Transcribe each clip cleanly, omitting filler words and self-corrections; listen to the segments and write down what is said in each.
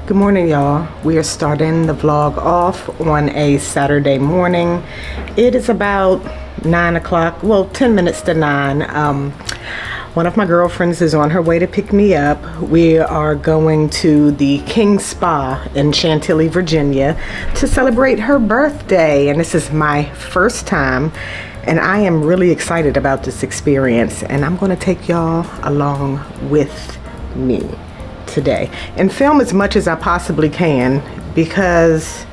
Good morning, y'all. We are starting the vlog off on a Saturday morning. It is about 9 o'clock, well, 10 minutes to 9. One of my girlfriends is on her way to pick me up. We are going to the King Spa in Chantilly, Virginia to celebrate her birthday. And this is my first time, and I am really excited about this experience. And I'm going to take y'all along with me today and film as much as I possibly can because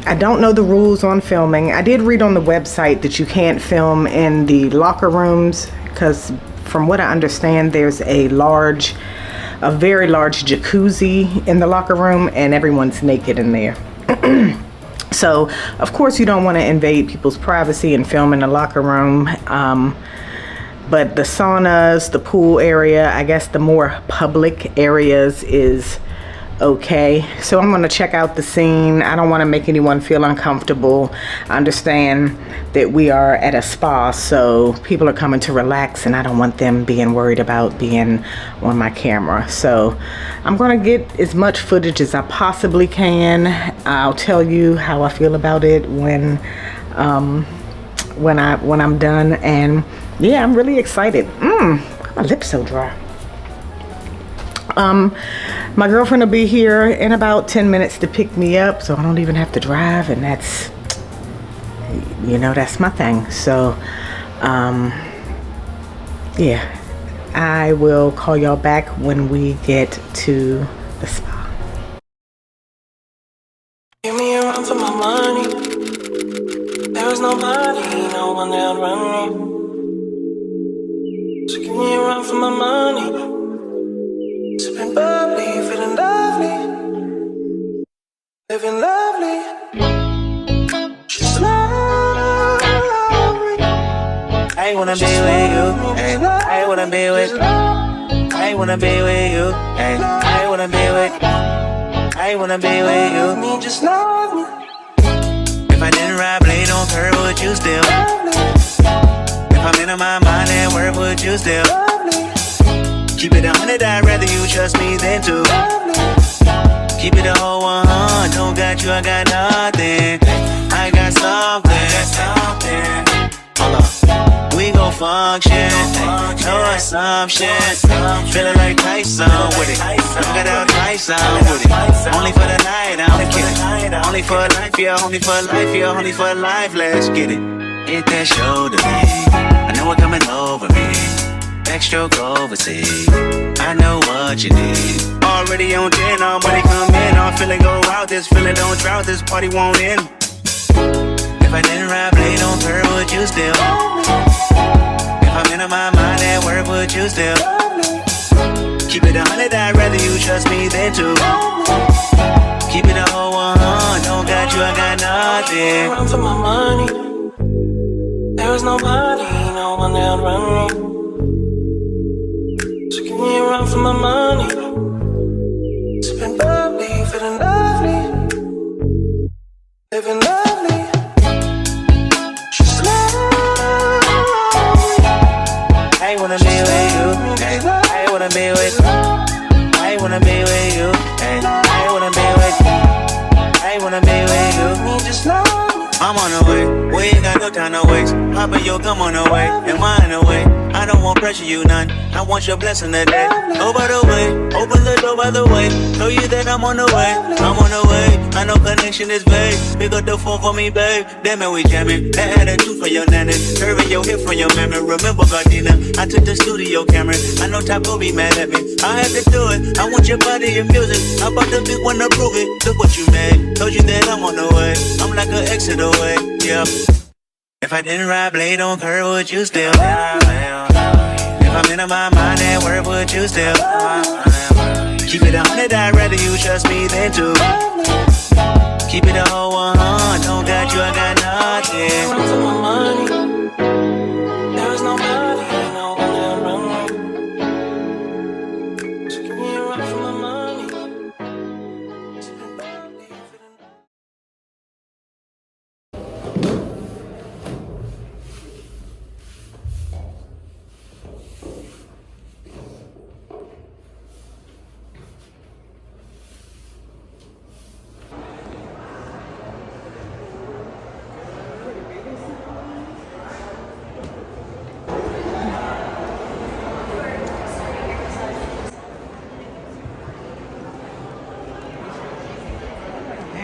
I don't know the rules on filming. I did read on the website that you can't film in the locker rooms because from what I understand there's a very large jacuzzi in the locker room and everyone's naked in there. So of course you don't want to invade people's privacy and film in the locker room. But the saunas, the pool area, I guess the more public areas is okay. So I'm going to check out the scene. I don't want to make anyone feel uncomfortable. I understand that we are at a spa, so people are coming to relax, and I don't want them being worried about being on my camera. So I'm going to get as much footage as I possibly can. I'll tell you how I feel about it when I'm done. And yeah, I'm really excited. My lips so dry. My girlfriend will be here in about 10 minutes to pick me up, so I don't even have to drive, and that's, that's my thing. So, yeah, I will call y'all back when we get to the spa. Give me a run for my money. There was nobody, no one that would run me. So give me a run for my money. Sipping bubbly, feeling lovely. Living lovely. She's lovely. I wanna be with you. Ay, I wanna be with you. I wanna be with you. Ay, I wanna be with you. I wanna be with you. Me, just love me. If I didn't ride blade on curve, would you still? If I'm in my mind at work, would you still? Keep it 100, I'd rather you trust me than to. Keep it a whole 100, don't got you, I got nothing. I got something. Hold up. We gon' function, no assumptions. Feeling like Tyson with it. Got out Tyson with it. Only for the night, I'm kidding. Only for life, yeah, only for life, yeah, only for life. Let's get it. Hit that shoulder, me. I know what coming over me. Backstroke overseas. I know what you need. Already on 10, all money come in. All feeling go out. This feeling don't drought. This party won't end. If I didn't ride blade on curve, would you still? If I'm in my mind at work, would you still? Keep it 100, I'd rather you trust me than to. Keep it a whole 100, don't got you, I got nothing. Run for my money. There was nobody, no one that would run me. So give me a run for my money. Sipping bubbly, feeling lovely. Living lovely. She's lovely. I wanna be with you. I wanna be with you. I wanna be with you. I wanna be with you. I wanna be with you. Me, just love me. I'm on the way, we ain't got no time to waste. Papa, yo, come on the way, am I in the way? I don't want pressure, you none. I want your blessing today. Go by the way, open the door by the way. Show you that I'm on the way, I'm on the way. I know connection is vague. Pick up the phone for me, babe. Damn it, we jamming. That attitude for your nanny. Curving your hip from your memory. Remember, Gardena, I took the studio camera. I know Typo be mad at me. I had to do it. I want your body and music. I bought the big one to prove it. Look what you made. Told you that I'm on the way. I'm like an exit away, yeah. If I didn't ride blade on curve, would you still? If I'm in my mind at work, would you still? Keep it 100, I'd rather you trust me than to. Keep it a whole 100, don't got you, I got nothing. Run for my money. There was nobody, no one that run me. So give me a run for my money.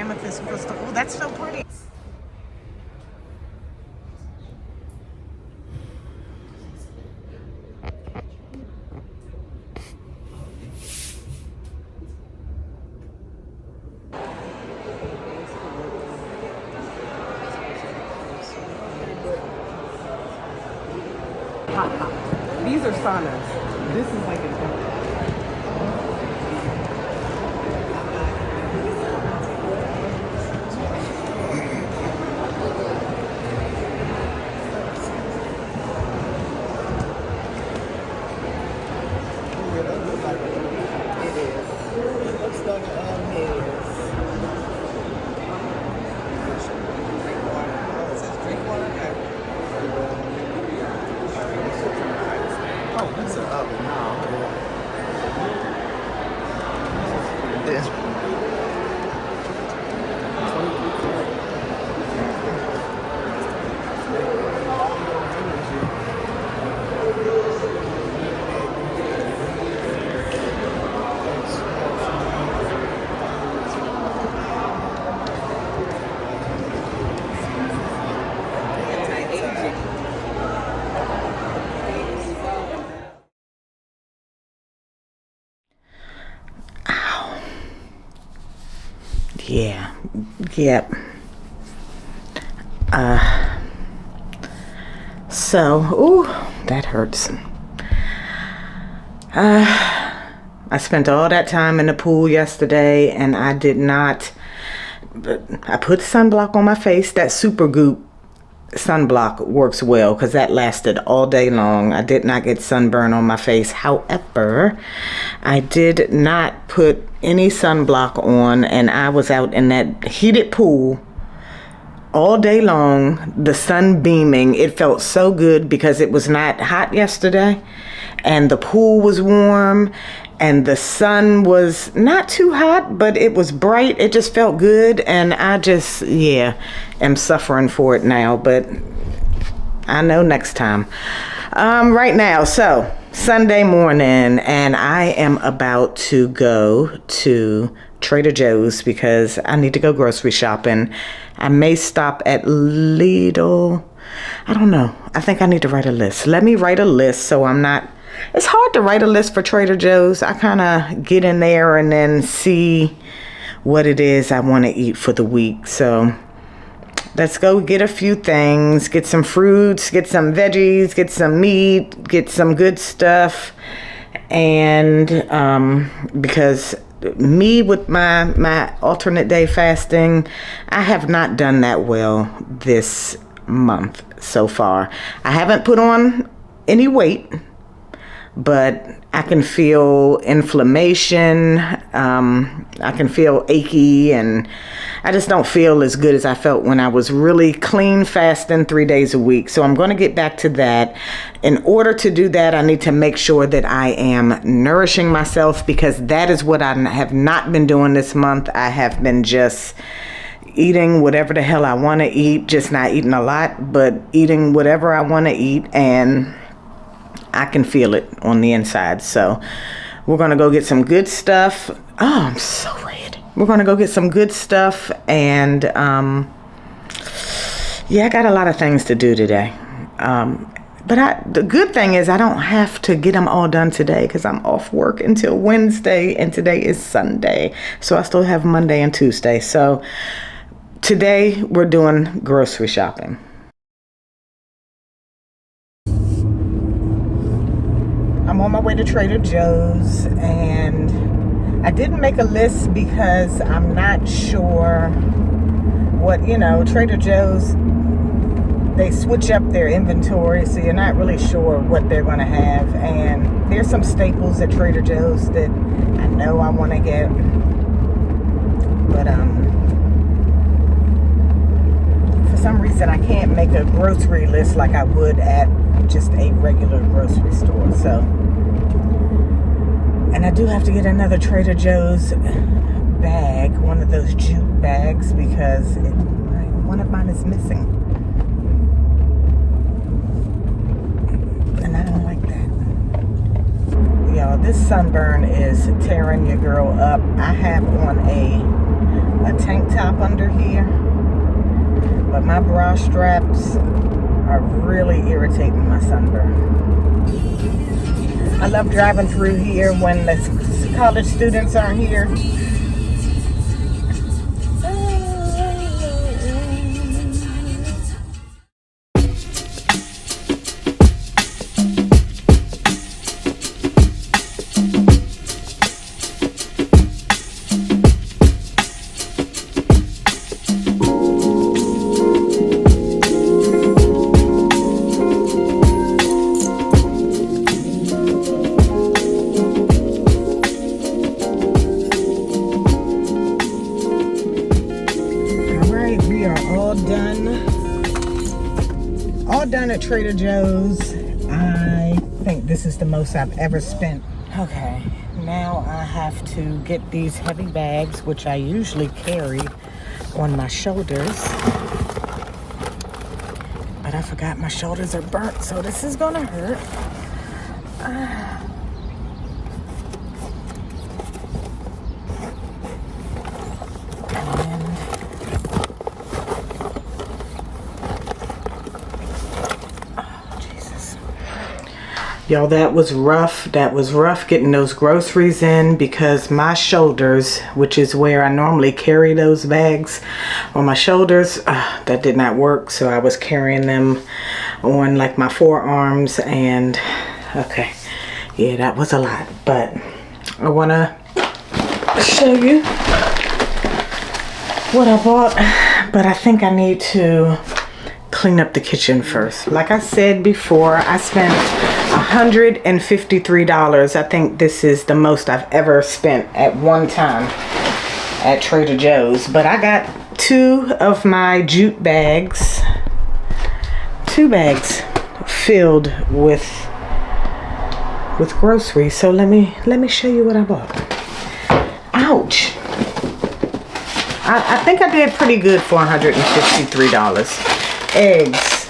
amethyst crystal. Oh, that's so pretty. Hot pot. These are saunas. This is like a yeah, yep. Ooh, that hurts. I spent all that time in the pool yesterday, and I did not. I put sunblock on my face. That Super Goop sunblock works well because that lasted all day long. I did not get sunburn on my face. However, I did not put any sunblock on, and I was out in that heated pool all day long, the sun beaming. It felt so good because it was not hot yesterday, and the pool was warm, and the sun was not too hot, but it was bright. It just felt good, and I just, am suffering for it now, but I know next time. Right now, so Sunday morning, and I am about to go to Trader Joe's because I need to go grocery shopping. I may stop at Lidl. I don't know. I think I need to write a list. Let me write a list so I'm not... It's hard to write a list for Trader Joe's. I kind of get in there and then see what it is I want to eat for the week. So let's go get a few things. Get some fruits, get some veggies, get some meat, get some good stuff. And because me with my alternate day fasting, I have not done that well this month so far. I haven't put on any weight, but I can feel inflammation. I can feel achy, and I just don't feel as good as I felt when I was really clean fasting 3 days a week. So I'm going to get back to that. In order to do that, I need to make sure that I am nourishing myself, because that is what I have not been doing this month. I have been just eating whatever the hell I want to eat, just not eating a lot, but eating whatever I want to eat, and I can feel it on the inside. So we're going to go get some good stuff. Oh, I'm so red. We're going to go get some good stuff. And I got a lot of things to do today. But the good thing is I don't have to get them all done today because I'm off work until Wednesday, and today is Sunday. So I still have Monday and Tuesday. So today we're doing grocery shopping. I'm on my way to Trader Joe's, and I didn't make a list because I'm not sure what, Trader Joe's, they switch up their inventory, so you're not really sure what they're going to have. And there's some staples at Trader Joe's that I know I want to get, but for some reason I can't make a grocery list like I would at just a regular grocery store. So, and I do have to get another Trader Joe's bag, one of those jute bags, because one of mine is missing, and I don't like that. Y'all, this sunburn is tearing your girl up. I have on a a tank top under here, but my bra straps are really irritating my sunburn. I love driving through here when the college students aren't here. Done at Trader Joe's. I think this is the most I've ever spent. Okay, now I have to get these heavy bags, which I usually carry on my shoulders, but I forgot my shoulders are burnt, so this is gonna hurt. Y'all, that was rough. That was rough getting those groceries in because my shoulders, which is where I normally carry those bags on my shoulders, that did not work. So I was carrying them on like my forearms and okay. Yeah, that was a lot. But I want to show you what I bought. But I think I need to clean up the kitchen first. Like I said before, I spent $153. I think this is the most I've ever spent at one time at Trader Joe's. But I got 2 of my jute bags, 2 bags filled with groceries. So let me show you what I bought. Ouch. I think I did pretty good for $153. Eggs.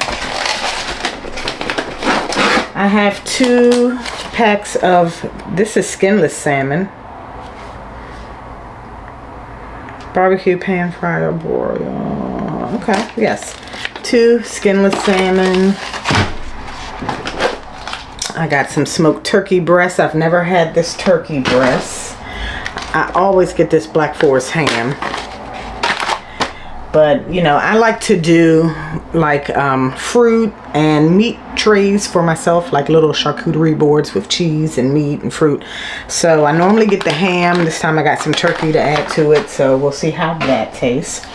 I have 2 packs of, this is skinless salmon. Barbecue pan fryer broil. Okay, yes. 2 skinless salmon. I got some smoked turkey breasts. I've never had this turkey breast. I always get this Black Forest ham. But, you know, I like to do like fruit and meat trays for myself, like little charcuterie boards with cheese and meat and fruit. So I normally get the ham. This time I got some turkey to add to it. So we'll see how that tastes.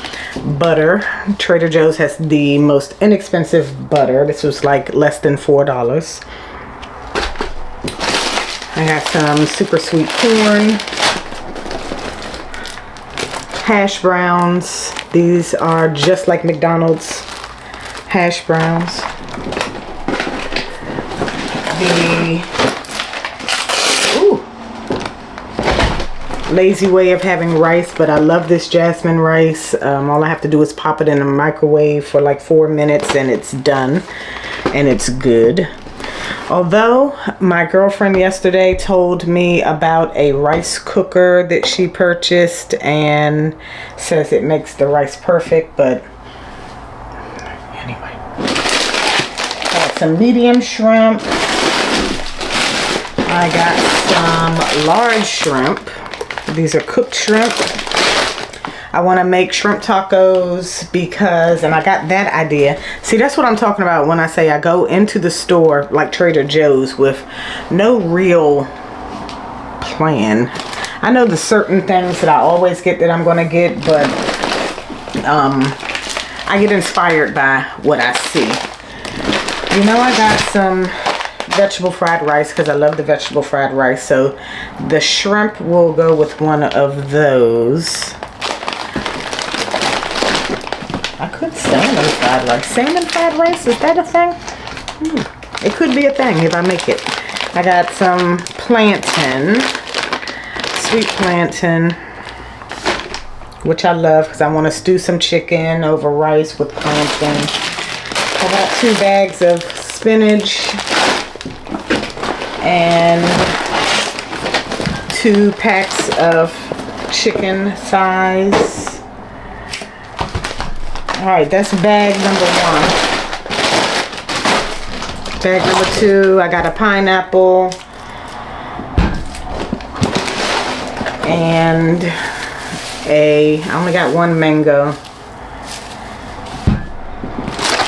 Butter. Trader Joe's has the most inexpensive butter. This was like less than $4. I got some super sweet corn. Hash browns. These are just like McDonald's hash browns. Lazy way of having rice, but I love this jasmine rice. All I have to do is pop it in the microwave for like 4 minutes and it's done and it's good. Although my girlfriend yesterday told me about a rice cooker that she purchased and says it makes the rice perfect, but anyway. Got some medium shrimp. I got some large shrimp. These are cooked shrimp. I want to make shrimp tacos because, and I got that idea. See, that's what I'm talking about when I say I go into the store like Trader Joe's with no real plan. I know the certain things that I always get that I'm going to get, but I get inspired by what I see. You know, I got some vegetable fried rice because I love the vegetable fried rice. So the shrimp will go with one of those. I could salmon fried rice. Salmon fried rice, is that a thing? It could be a thing if I make it. I got some plantain, sweet plantain, which I love because I want to stew some chicken over rice with plantain. I got 2 bags of spinach and 2 packs of chicken thighs. All right, that's bag number 1. Bag number 2, I got a pineapple and I only got 1 mango.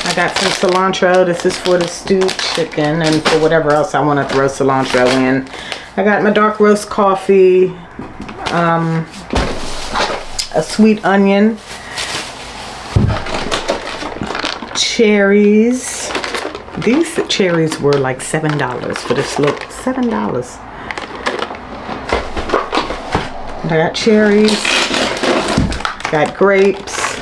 I got some cilantro. This is for the stewed chicken and for whatever else I want to throw cilantro in. I got my dark roast coffee, a sweet onion, cherries. These cherries were like $7 for this look. $7. I got cherries, got grapes.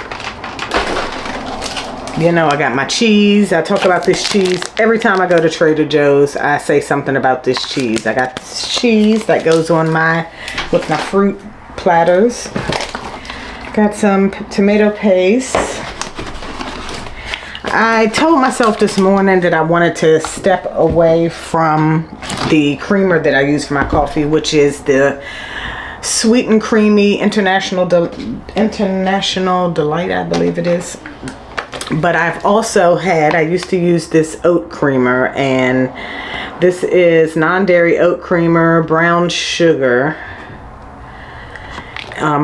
You know, I got my cheese. I talk about this cheese every time I go to Trader Joe's. I say something about this cheese. I got this cheese that goes on with my fruit platters. Got some tomato paste. I told myself this morning that I wanted to step away from the creamer that I use for my coffee, which is the Sweet and Creamy International Delight, I believe it is. But I've also I used to use this oat creamer, and this is non-dairy oat creamer, brown sugar,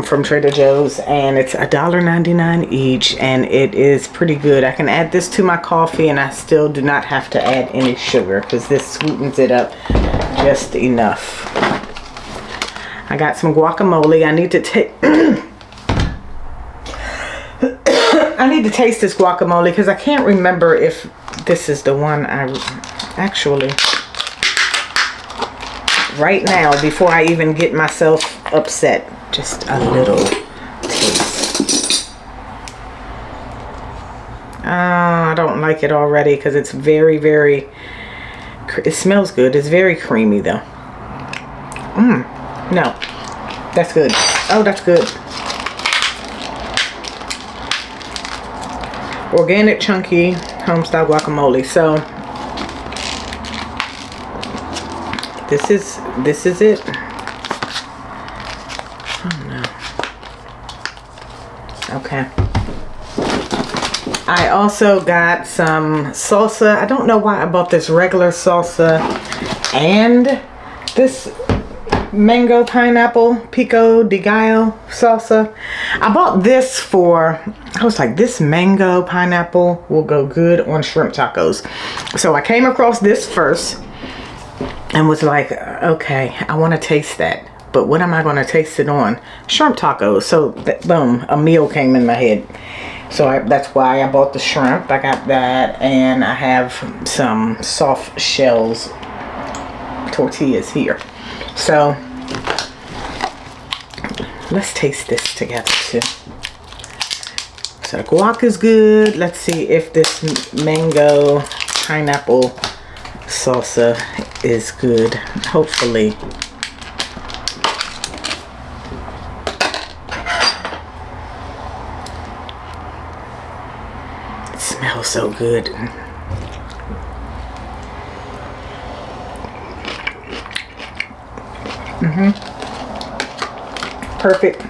from Trader Joe's, and it's $1.99 each, and it is pretty good. I can add this to my coffee, and I still do not have to add any sugar because this sweetens it up just enough. I got some guacamole. I need to take I need to taste this guacamole because I can't remember if this is the one I actually, right now, before I even get myself upset, just a little taste. I don't like it already because it's very, very, it smells good. It's very creamy though. No, that's good. Oh, that's good. Organic, chunky, home-style guacamole. So this is it. Oh no. Okay. I also got some salsa. I don't know why I bought this regular salsa and this mango pineapple pico de gallo salsa. I bought this I was like, this mango pineapple will go good on shrimp tacos. So I came across this first and was like, okay, I want to taste that, but what am I going to taste it on? Shrimp tacos. So boom, a meal came in my head. So that's why I bought the shrimp. I got that, and I have some soft shells tortillas here. So let's taste this together too. So the guac is good. Let's see if this mango pineapple salsa is good. Hopefully. It smells so good. Perfect.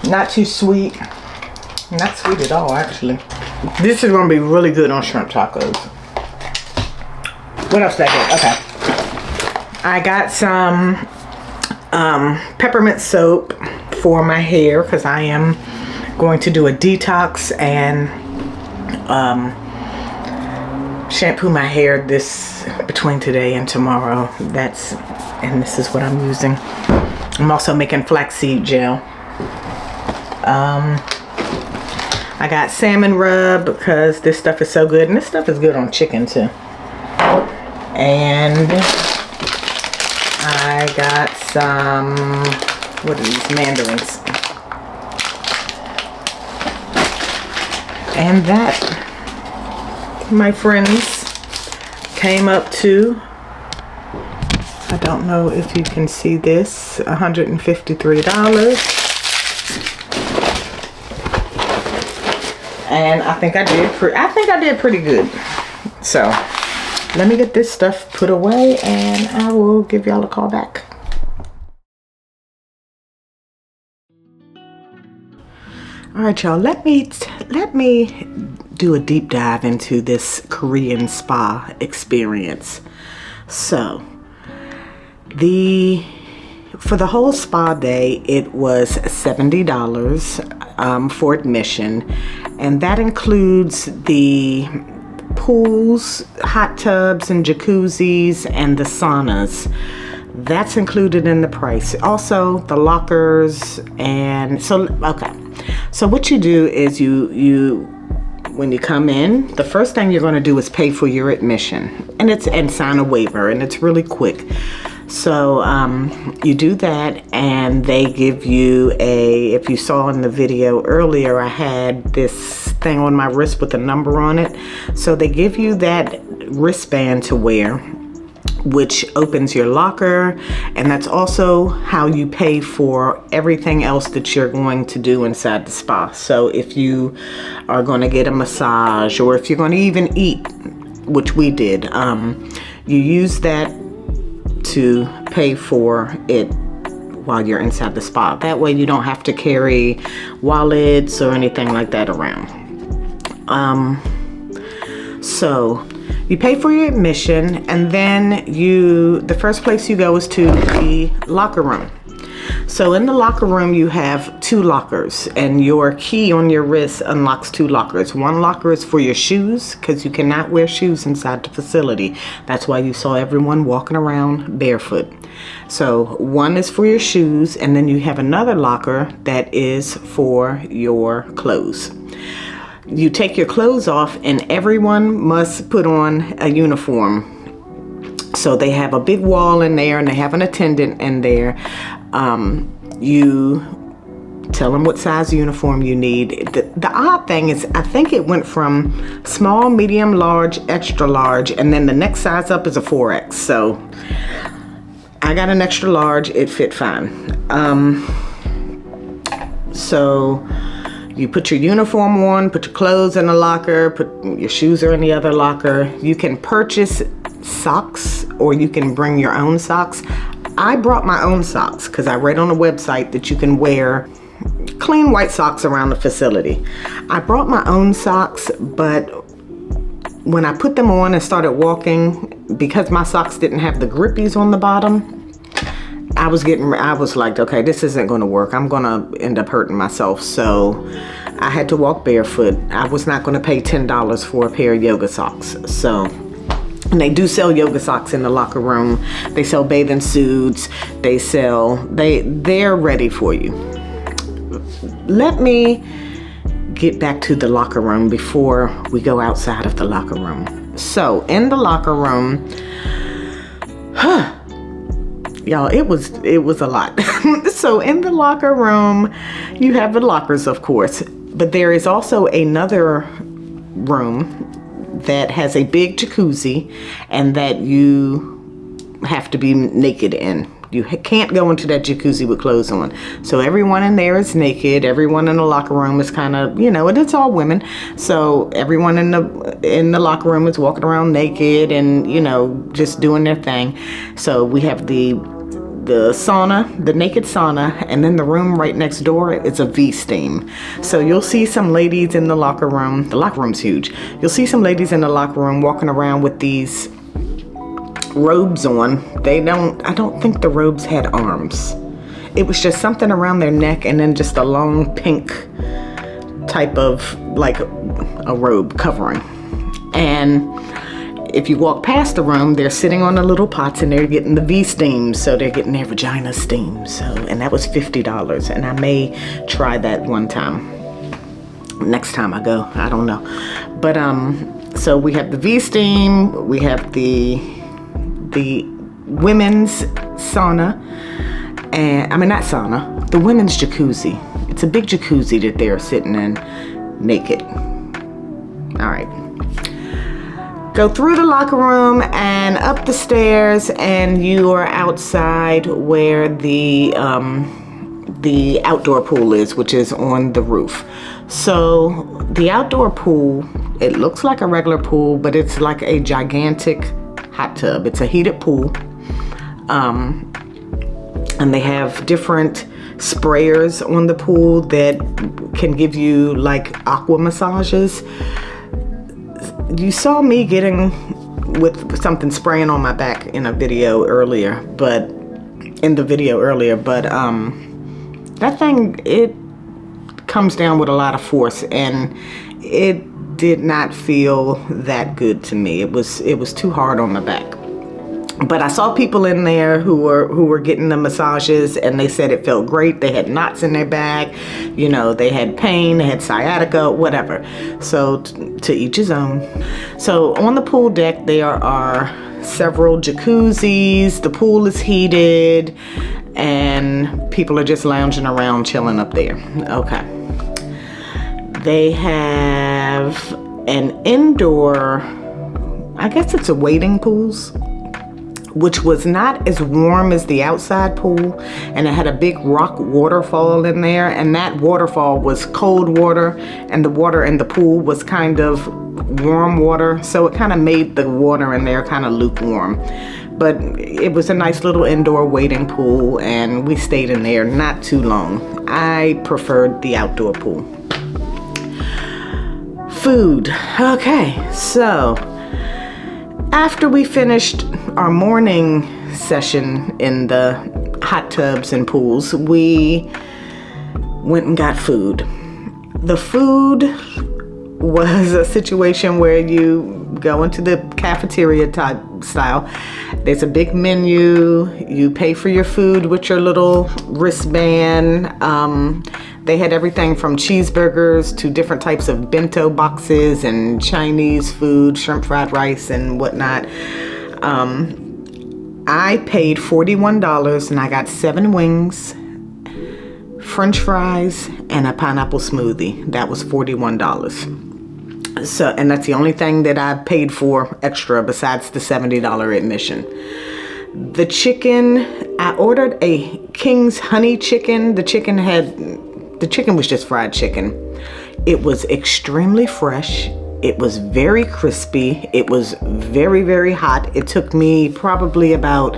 Not too sweet. Not sweet at all, actually. This is going to be really good on shrimp tacos. What else did I get? Okay. I got some peppermint soap for my hair because I am going to do a detox and shampoo my hair between today and tomorrow. And this is what I'm using. I'm also making flaxseed gel. I got salmon rub because this stuff is so good, and this stuff is good on chicken too. And I got some, what are these, mandarins. And that, my friends, came up to, I don't know if you can see this, $153. And I think I did pretty good. So let me get this stuff put away and I will give y'all a call back. All right, y'all, let me do a deep dive into this Korean spa experience. So, for the whole spa day, it was $70 for admission, and that includes the pools, hot tubs, and jacuzzis, and the saunas. That's included in the price. Also, the lockers, and so, okay. So what you do is when you come in, the first thing you're going to do is pay for your admission, and sign a waiver, and it's really quick. So you do that, and they give you if you saw in the video earlier, I had this thing on my wrist with a number on it. So they give you that wristband to wear, which opens your locker, and that's also how you pay for everything else that you're going to do inside the spa. So if you are going to get a massage, or if you're going to even eat, which we did, you use that to pay for it while you're inside the spa. That way you don't have to carry wallets or anything like that around. So you pay for your admission, and then the first place you go is to the locker room. So in the locker room, you have 2 lockers, and your key on your wrist unlocks 2 lockers. One locker is for your shoes, because you cannot wear shoes inside the facility. That's why you saw everyone walking around barefoot. So one is for your shoes, and then you have another locker that is for your clothes. You take your clothes off, and everyone must put on a uniform. So they have a big wall in there, and they have an attendant in there. You tell them what size uniform you need. The odd thing is, I think it went from small, medium, large, extra large, and then the next size up is a 4X. So I got an extra large. It fit fine. So you put your uniform on, put your clothes in the locker, put your shoes are in the other locker. You can purchase socks, or you can bring your own socks. I brought my own socks because I read on the website that you can wear clean white socks around the facility. I brought my own socks, but when I put them on and started walking, because my socks didn't have the grippies on the bottom, I was like, okay, this isn't going to work. I'm going to end up hurting myself. So I had to walk barefoot. I was not going to pay $10 for a pair of yoga socks. And they do sell yoga socks in the locker room. They sell bathing suits. They're ready for you. Let me get back to the locker room before we go outside of the locker room. So in the locker room, y'all, it was a lot. So in the locker room, you have the lockers, of course, but there is also another room that has a big jacuzzi, and that you have to be naked in. You can't go into that jacuzzi with clothes on. So everyone in there is naked. Everyone in the locker room is kind of, and it's all women. So everyone in the locker room is walking around naked and, just doing their thing. So we have the sauna, the naked sauna, and then the room right next door is a V-steam. So you'll see some ladies in the locker room. The locker room's huge. You'll see some ladies in the locker room walking around with these robes on. I don't think the robes had arms. It was just something around their neck, and then just a long pink type of, like, a robe covering. And if you walk past the room, they're sitting on the little pots, and they're getting the V-steam, so they're getting their vagina steam. And that was $50, and I may try that one time. Next time I go, I don't know. But so we have the V-steam, we have the women's sauna, and not sauna, the women's jacuzzi. It's a big jacuzzi that they're sitting in naked. All right. Go through the locker room and up the stairs, and you are outside where the outdoor pool is, which is on the roof. So the outdoor pool, it looks like a regular pool, but it's like a gigantic hot tub. It's a heated pool. And they have different sprayers on the pool that can give you like aqua massages. You saw me getting with something spraying on my back in the video earlier, but that thing, it comes down with a lot of force, and it did not feel that good to me. It was too hard on my back. But I saw people in there who were getting the massages, and they said it felt great. They had knots in their back, you know, they had pain, they had sciatica, whatever. So to each his own. So on the pool deck, there are several jacuzzis. The pool is heated, and people are just lounging around, chilling up there. Okay. They have an indoor, I guess it's a wading pools, which was not as warm as the outside pool, and it had a big rock waterfall in there, and that waterfall was cold water, and the water in the pool was kind of warm water, so it kind of made the water in there kind of lukewarm. But it was a nice little indoor wading pool, and we stayed in there not too long. I preferred the outdoor pool. Food. Okay, so after we finished our morning session in the hot tubs and pools, we went and got food. The food was a situation where you go into the cafeteria type style. There's a big menu. You pay for your food with your little wristband. They had everything from cheeseburgers to different types of bento boxes and Chinese food, shrimp fried rice and whatnot. I paid $41 and I got 7 wings, French fries, and a pineapple smoothie. That was $41. So, and that's the only thing that I paid for extra besides the $70 admission. The chicken, I ordered a King's honey chicken. The chicken was just fried chicken. It was extremely fresh. It was very crispy. It was very, very hot. It took me probably about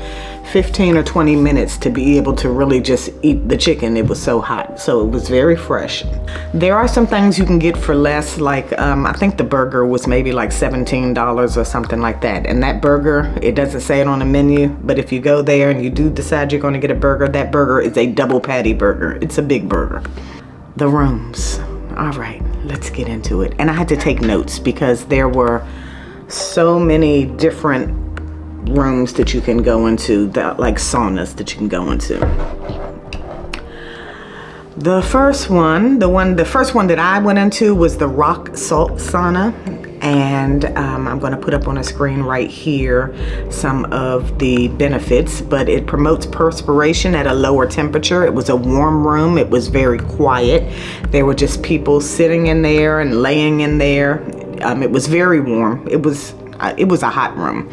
15 or 20 minutes to be able to really just eat the chicken. It was so hot. So it was very fresh. There are some things you can get for less, like I think the burger was maybe like $17 or something like that. And that burger, it doesn't say it on the menu, but if you go there and you do decide you're going to get a burger, that burger is a double patty burger. It's a big burger. The rooms. All right, let's get into it. And I had to take notes because there were so many different rooms that you can go into, like saunas that you can go into. The first one that I went into was the rock salt sauna. And I'm going to put up on a screen right here some of the benefits, but it promotes perspiration at a lower temperature. It was a warm room. It was very quiet. There were just people sitting in there and laying in there. It was very warm. It was a hot room.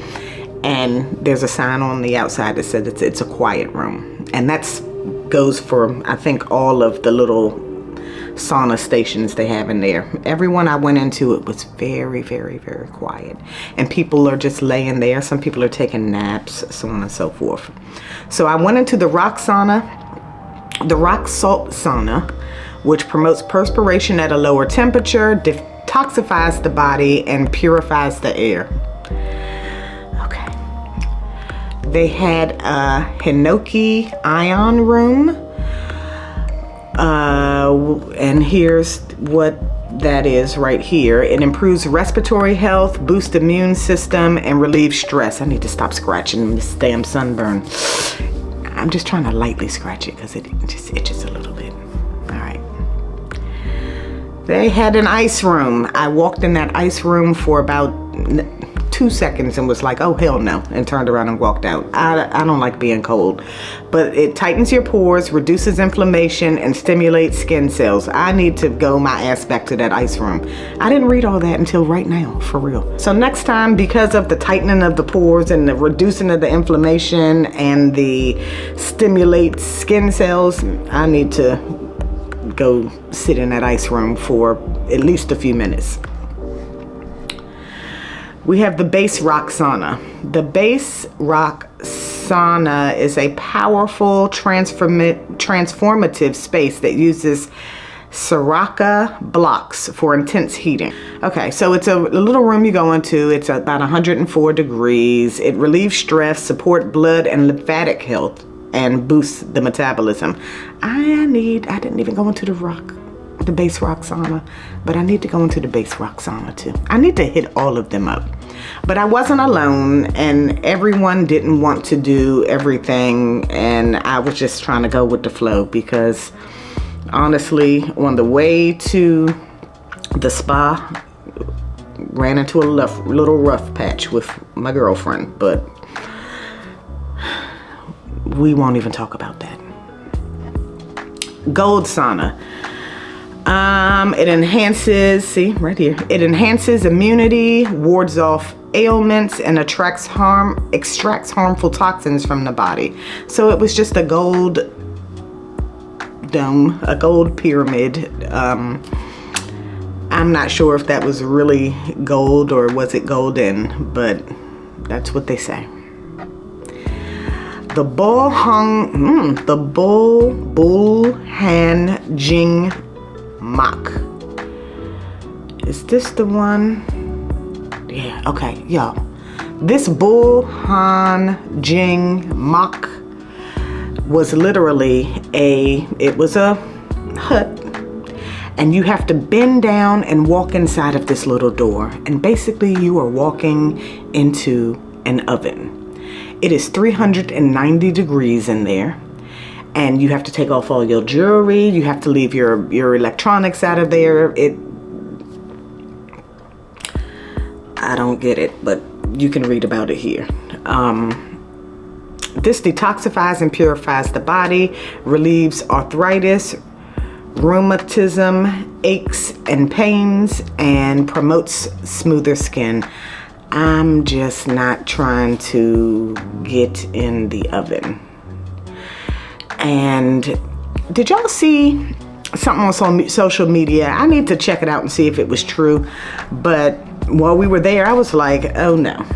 And there's a sign on the outside that said it's a quiet room. And that's goes for, I think, all of the little sauna stations they have in there. Everyone I went into, it was very, very, very quiet. And people are just laying there. Some people are taking naps, so on and so forth. So I went into the rock salt sauna, which promotes perspiration at a lower temperature, detoxifies the body, and purifies the air. Okay. They had a Hinoki ion room. And here's what that is right here. It improves respiratory health, boosts the immune system, and relieves stress. I need to stop scratching this damn sunburn. I'm just trying to lightly scratch it because it just itches a little bit. All right. They had an ice room. I walked in that ice room for about 2 seconds and was like, oh hell no, and turned around and walked out. I don't like being cold, but it tightens your pores, reduces inflammation, and stimulates skin cells. I need to go my ass back to that ice room. I didn't read all that until right now, for real. So next time, because of the tightening of the pores and the reducing of the inflammation and the stimulate skin cells, I need to go sit in that ice room for at least a few minutes. We have the base rock sauna. The base rock Sauna is a powerful transformative space that uses Sriracha blocks for intense heating. Okay, so it's a little room you go into. It's about 104 degrees. It relieves stress, support blood and lymphatic health, and boosts the metabolism. I didn't even go into the base rock sauna, but I need to go into the base rock sauna too. I need to hit all of them up. But I wasn't alone, and everyone didn't want to do everything, and I was just trying to go with the flow because honestly, on the way to the spa, ran into a little rough patch with my girlfriend, but we won't even talk about that. Gold sauna. It enhances, see right here, it enhances immunity, wards off ailments, and extracts harmful toxins from the body. So it was just a gold dome, a gold pyramid. I'm not sure if that was really gold or was it golden, but that's what they say. The Bull Han Jing Mak. Is this the one? Yeah, okay, yo. This Bull Han Jing Mak was literally it was a hut, and you have to bend down and walk inside of this little door, and basically you are walking into an oven. It is 390 degrees in there, and you have to take off all your jewelry. You have to leave your electronics out of there. I don't get it, but you can read about it here. This detoxifies and purifies the body, relieves arthritis, rheumatism, aches and pains, and promotes smoother skin. I'm just not trying to get in the oven. And did y'all see something on social media? I need to check it out and see if it was true. But while we were there, I was like, oh no.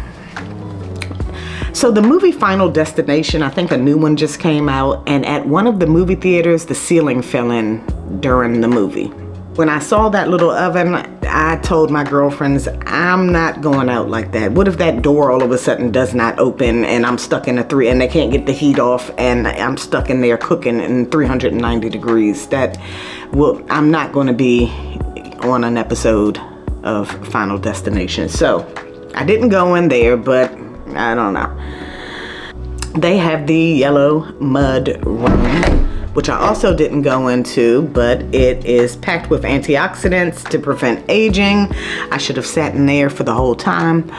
So the movie Final Destination, I think a new one just came out, and at one of the movie theaters, the ceiling fell in during the movie. When I saw that little oven, I told my girlfriends, I'm not going out like that. What if that door all of a sudden does not open and I'm stuck in and they can't get the heat off, and I'm stuck in there cooking in 390 degrees? I'm not going to be on an episode of Final Destination. So I didn't go in there, but I don't know. They have the yellow mud room, which I also didn't go into, but it is packed with antioxidants to prevent aging. I should have sat in there for the whole time.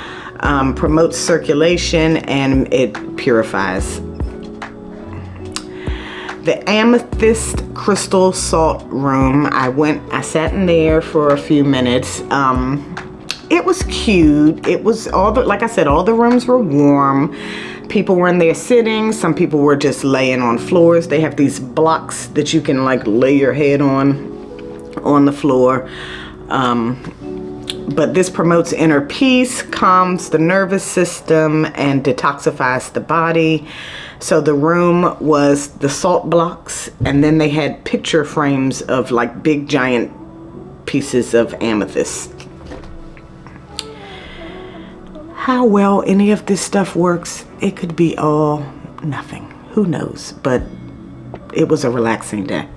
Promotes circulation, and it purifies. The Amethyst Crystal Salt Room, I sat in there for a few minutes. It was cute. It was like I said, all the rooms were warm. People were in there sitting. Some people were just laying on floors. They have these blocks that you can like lay your head on the floor. But this promotes inner peace, calms the nervous system, and detoxifies the body. So the room was the salt blocks, and then they had picture frames of like big giant pieces of amethyst. How well any of this stuff works, it could be all nothing. Who knows? But it was a relaxing day.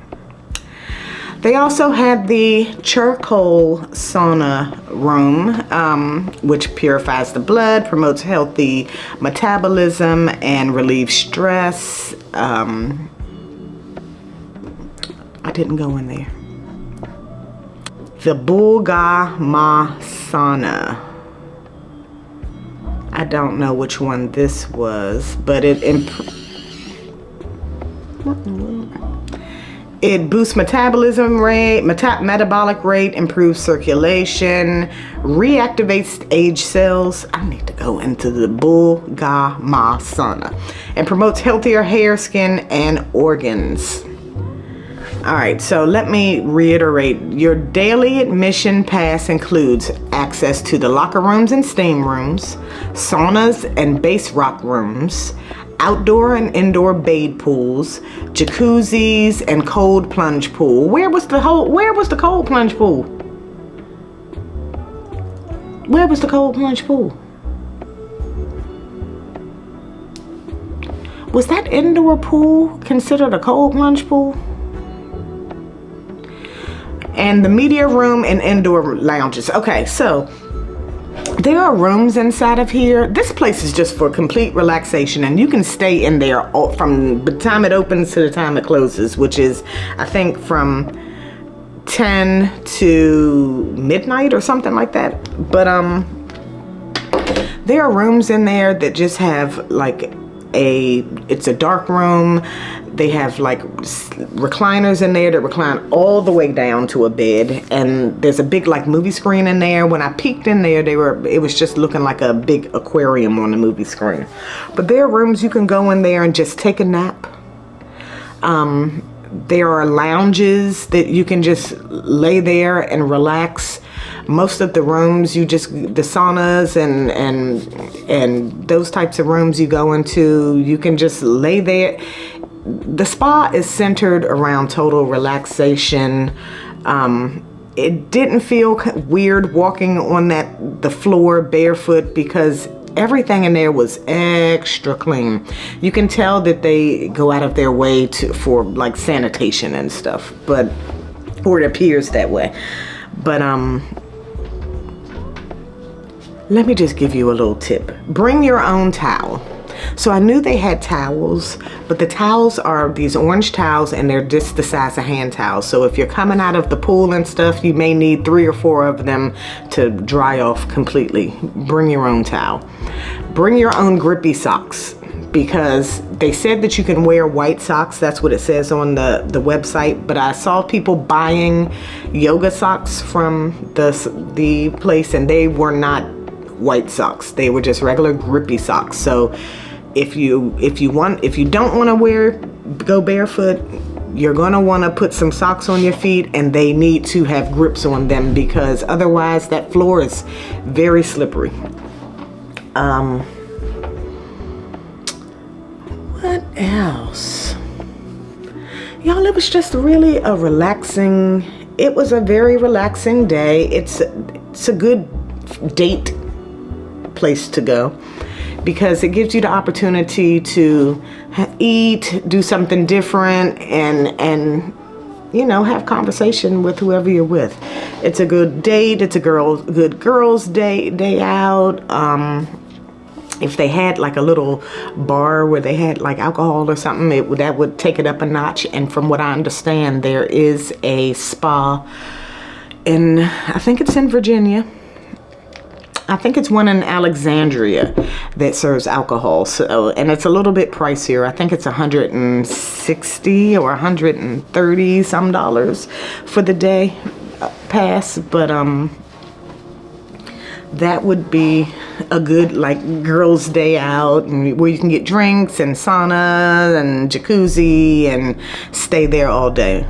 They also had the charcoal sauna room, which purifies the blood, promotes healthy metabolism, and relieves stress. I didn't go in there. The Bulga Sauna. I don't know which one this was, but it boosts metabolism rate, metabolic rate, improves circulation, reactivates age cells. I need to go into the Bulga Sauna, and promotes healthier hair, skin, and organs. All right, so let me reiterate. Your daily admission pass includes access to the locker rooms and steam rooms, saunas and base rock rooms, outdoor and indoor bathe pools, jacuzzis, and cold plunge pool. Where was the cold plunge pool? Where was the cold plunge pool? Was that indoor pool considered a cold plunge pool? And the media room and indoor lounges. Okay, so there are rooms inside of here. This place is just for complete relaxation, and you can stay in there from the time it opens to the time it closes, which is, I think, from 10 to midnight or something like that. But there are rooms in there that just have like it's a dark room. They have like recliners in there that recline all the way down to a bed, and there's a big like movie screen in there. When I peeked in there, it was just looking like a big aquarium on the movie screen. But there are rooms you can go in there and just take a nap. There are lounges that you can just lay there and relax. Most of the rooms, the saunas and those types of rooms you go into, you can just lay there. The spa is centered around total relaxation. It didn't feel weird walking on the floor barefoot because everything in there was extra clean. You can tell that they go out of their way for like sanitation and stuff, or it appears that way. But let me just give you a little tip. Bring your own towel. So I knew they had towels, but the towels are these orange towels, and they're just the size of hand towels. So if you're coming out of the pool and stuff, you may need 3 or 4 of them to dry off completely. Bring your own towel. Bring your own grippy socks, because they said that you can wear white socks. That's what it says on the website. But I saw people buying yoga socks from the place, and they were not white socks. They were just regular grippy socks. So if you don't want to go barefoot, you're gonna want to put some socks on your feet, and they need to have grips on them, because otherwise that floor is very slippery. What else? Y'all, it was just really it was a very relaxing day. It's a good date place to go, because it gives you the opportunity to eat, do something different, and have conversation with whoever you're with. It's a good date. It's a good girls' day out. If they had like a little bar where they had like alcohol or something, that would take it up a notch. And from what I understand, there is a spa I think it's in Virginia. I think it's one in Alexandria that serves alcohol. So, and it's a little bit pricier. I think it's $160 or $130 some dollars for the day pass. But that would be a good like girls' day out, and where you can get drinks and sauna and jacuzzi and stay there all day.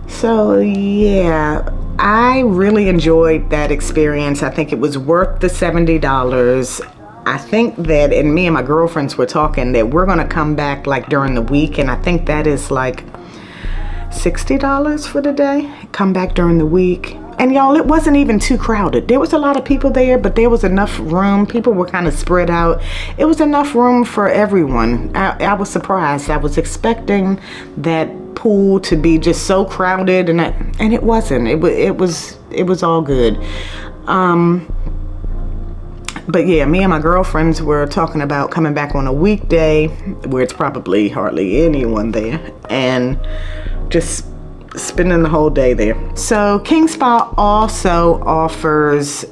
So yeah, I really enjoyed that experience. I think it was worth the $70. I think that, and me and my girlfriends were talking that we're gonna come back like during the week, and I think that is like $60 for the day. Come back during the week. And y'all, it wasn't even too crowded. There was a lot of people there, but there was enough room. People were kind of spread out. It was enough room for everyone. I was surprised. I was expecting that pool to be just so crowded, and it wasn't. It was all good. But yeah, me and my girlfriends were talking about coming back on a weekday where it's probably hardly anyone there, and just spending the whole day there. So King Spa also offers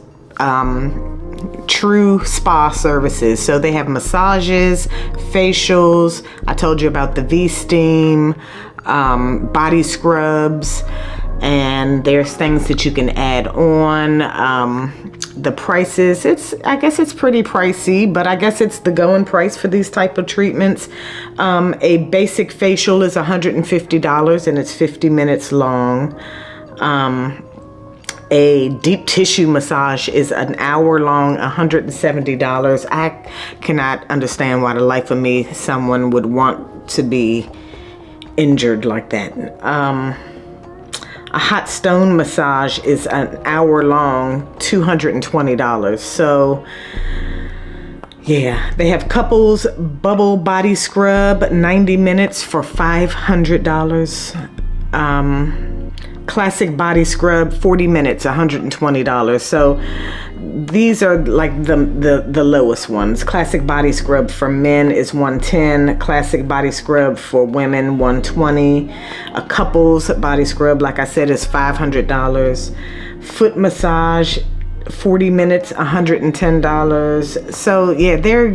true spa services. So they have massages, facials. I told you about the V-Steam, body scrubs, and there's things that you can add on. The prices, I guess it's pretty pricey, but I guess it's the going price for these type of treatments. A basic facial is $150, and it's 50 minutes long. A deep tissue massage is an hour long, $170. I cannot understand why the life of me someone would want to be injured like that. A hot stone massage is an hour long, $220. So yeah, they have couples bubble body scrub, 90 minutes for $500. Classic body scrub, 40 minutes, $120. So these are like the lowest ones. Classic body scrub for men is $110. Classic body scrub for women, $120. A couples body scrub, like I said, is $500. Foot massage, 40 minutes, $110. So yeah, they're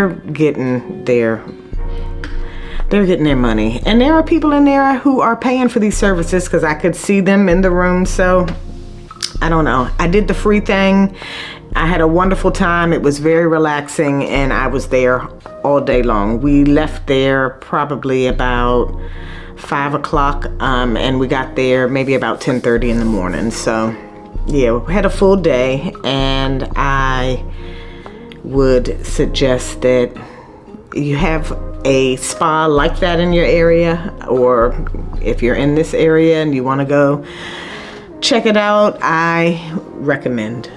getting their money. And there are people in there who are paying for these services, because I could see them in the room. So I don't know. I did the free thing. I had a wonderful time. It was very relaxing, and I was there all day long. We left there probably about 5 o'clock, and we got there maybe about 10:30 in the morning. So yeah, we had a full day, and I would suggest that you have a spa like that in your area, or if you're in this area and you want to go check it out, I recommend.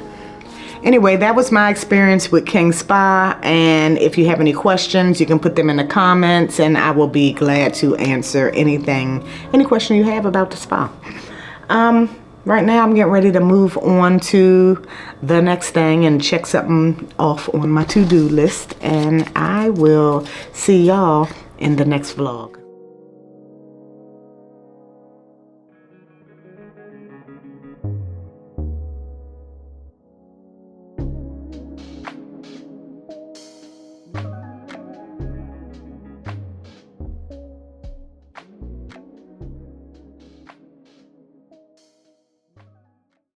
Anyway, that was my experience with King Spa, and if you have any questions, you can put them in the comments, and I will be glad to answer any question you have about the spa. Right now I'm getting ready to move on to the next thing and check something off on my to-do list, and I will see y'all in the next vlog.